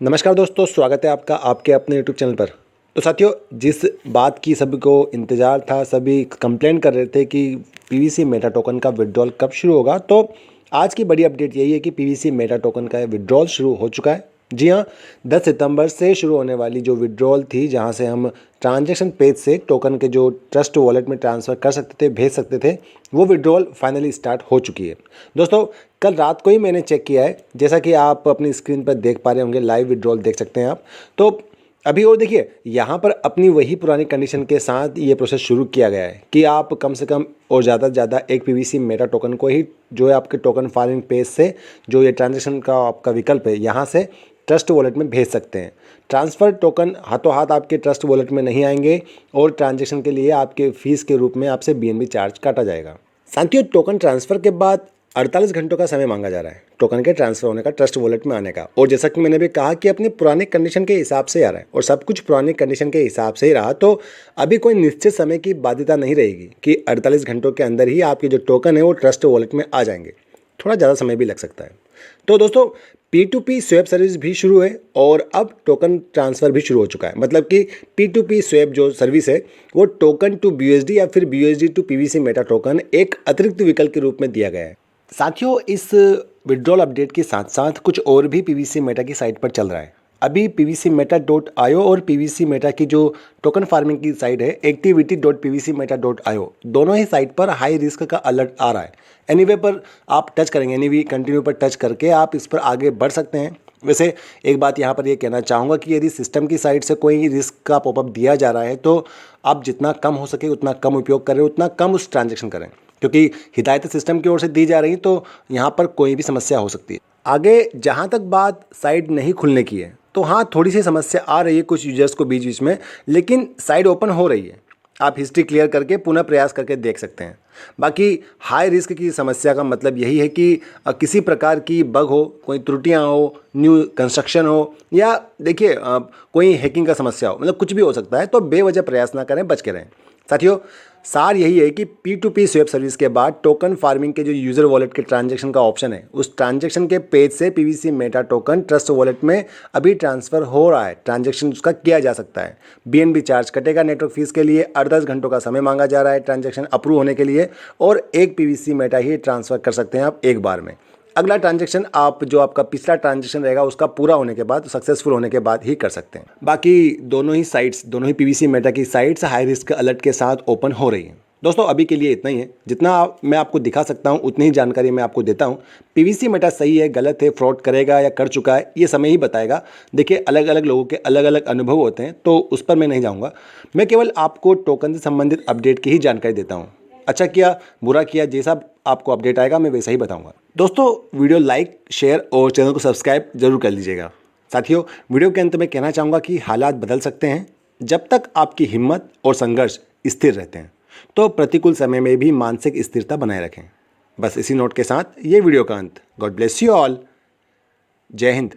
नमस्कार दोस्तों, स्वागत है आपका आपके अपने यूट्यूब चैनल पर। तो साथियों, जिस बात की सभी को इंतज़ार था, सभी कंप्लेंट कर रहे थे कि पीवीसी मेटा टोकन का विड्रॉल कब शुरू होगा, तो आज की बड़ी अपडेट यही है कि पीवीसी मेटा टोकन का विड्रॉल शुरू हो चुका है। जी हाँ, 10 सितंबर से शुरू होने वाली जो विड्रॉल थी, जहां से हम ट्रांजैक्शन पेज से टोकन के जो ट्रस्ट वॉलेट में ट्रांसफ़र कर सकते थे, भेज सकते थे, वो विड्रॉल फाइनली स्टार्ट हो चुकी है। दोस्तों, कल रात को ही मैंने चेक किया है, जैसा कि आप अपनी स्क्रीन पर देख पा रहे होंगे, लाइव विड्रॉल देख सकते हैं आप। तो अभी और देखिए, यहाँ पर अपनी वही पुरानी कंडीशन के साथ ये प्रोसेस शुरू किया गया है कि आप कम से कम और ज़्यादा से ज़्यादा एक पीवीसी मेटा टोकन को ही, जो है आपके टोकन फार्मिंग पेज से, जो ये ट्रांजैक्शन का आपका विकल्प है, यहाँ से ट्रस्ट वॉलेट में भेज सकते हैं। ट्रांसफ़र टोकन हाथों हाथ आपके ट्रस्ट वॉलेट में नहीं आएंगे और ट्रांजैक्शन के लिए आपके फ़ीस के रूप में आपसे बीएनबी चार्ज काटा जाएगा। साथियों, टोकन ट्रांसफ़र के बाद 48 घंटों का समय मांगा जा रहा है टोकन के ट्रांसफ़र होने का, ट्रस्ट वॉलेट में आने का। और जैसा कि मैंने भी कहा कि अपनी पुराने कंडीशन के हिसाब से आ रहा है और सब कुछ पुरानी कंडीशन के हिसाब से ही रहा, तो अभी कोई निश्चित समय की बाध्यता नहीं रहेगी कि 48 घंटों के अंदर ही आपके जो टोकन है वो ट्रस्ट वॉलेट में आ जाएंगे। थोड़ा ज़्यादा समय भी लग सकता है। तो दोस्तों, P2P स्वैप सर्विस भी शुरू है और अब टोकन ट्रांसफ़र भी शुरू हो चुका है। मतलब कि P2P स्वैप जो सर्विस है वो टोकन टू BUSD या फिर BUSD to PVC meta token एक अतिरिक्त विकल्प के रूप में दिया गया है। साथियों, इस विड्रॉल अपडेट के साथ साथ कुछ और भी पीवीसी मेटा की साइट पर चल रहा है। अभी pvcmeta.io और पीवीसी मेटा की जो टोकन फार्मिंग की साइट है activity.pvcmeta.io, दोनों ही साइट पर हाई रिस्क का अलर्ट आ रहा है। एनीवे पर आप टच करेंगे, एनीवे कंटिन्यू पर टच करके आप इस पर आगे बढ़ सकते हैं। वैसे एक बात यहाँ पर ये कहना चाहूँगा कि यदि सिस्टम की साइड से कोई रिस्क का पॉपअप दिया जा रहा है, तो आप जितना कम हो सके उतना कम उपयोग करें, उतना कम उस ट्रांजेक्शन करें, क्योंकि हिदायतें सिस्टम की ओर से दी जा रही, तो यहाँ पर कोई भी समस्या हो सकती है। आगे जहाँ तक बात साइट नहीं खुलने की है, तो हाँ, थोड़ी सी समस्या आ रही है कुछ यूजर्स को बीच बीच में, लेकिन साइट ओपन हो रही है। आप हिस्ट्री क्लियर करके पुनः प्रयास करके देख सकते हैं। बाकी हाई रिस्क की समस्या का मतलब यही है कि किसी प्रकार की बग हो, कोई त्रुटियां हो, न्यू कंस्ट्रक्शन हो, या देखिए कोई हैकिंग का समस्या हो, मतलब कुछ भी हो सकता है। तो बेवजह प्रयास ना करें, बच के रहें। साथियों, सार यही है कि P2P स्वैप सर्विस के बाद टोकन फार्मिंग के जो यूज़र वॉलेट के ट्रांजैक्शन का ऑप्शन है, उस ट्रांजैक्शन के पेज से PVC meta token trust wallet में अभी ट्रांसफ़र हो रहा है। ट्रांजैक्शन उसका किया जा सकता है। बीएनबी चार्ज कटेगा नेटवर्क फीस के लिए। 48 घंटों का समय मांगा जा रहा है ट्रांजैक्शन अप्रूव होने के लिए, और एक पीवीसी मेटा ही ट्रांसफ़र कर सकते हैं आप एक बार में। अगला ट्रांजैक्शन आप जो आपका पिछला ट्रांजैक्शन रहेगा उसका पूरा होने के बाद, सक्सेसफुल होने के बाद ही कर सकते हैं। बाकी दोनों ही पीवीसी मेटा की साइट्स हाई रिस्क अलर्ट के साथ ओपन हो रही हैं। दोस्तों, अभी के लिए इतना ही है। जितना मैं आपको दिखा सकता हूँ उतनी ही जानकारी मैं आपको देता हूँ। पीवीसी मेटा सही है, गलत है, फ्रॉड करेगा या कर चुका है, ये समय ही बताएगा। देखिए, अलग अलग लोगों के अलग अलग अनुभव होते हैं, तो उस पर मैं नहीं जाऊँगा। मैं केवल आपको टोकन से संबंधित अपडेट की ही जानकारी देता हूँ। अच्छा किया, बुरा किया, जैसा आपको अपडेट आएगा मैं वैसा ही बताऊंगा। दोस्तों, वीडियो लाइक, शेयर और चैनल को सब्सक्राइब जरूर कर लीजिएगा। साथियों, वीडियो के अंत में कहना चाहूँगा कि हालात बदल सकते हैं जब तक आपकी हिम्मत और संघर्ष स्थिर रहते हैं। तो प्रतिकूल समय में भी मानसिक स्थिरता बनाए रखें। बस इसी नोट के साथ ये वीडियो का अंत। God bless you all. जय हिंद।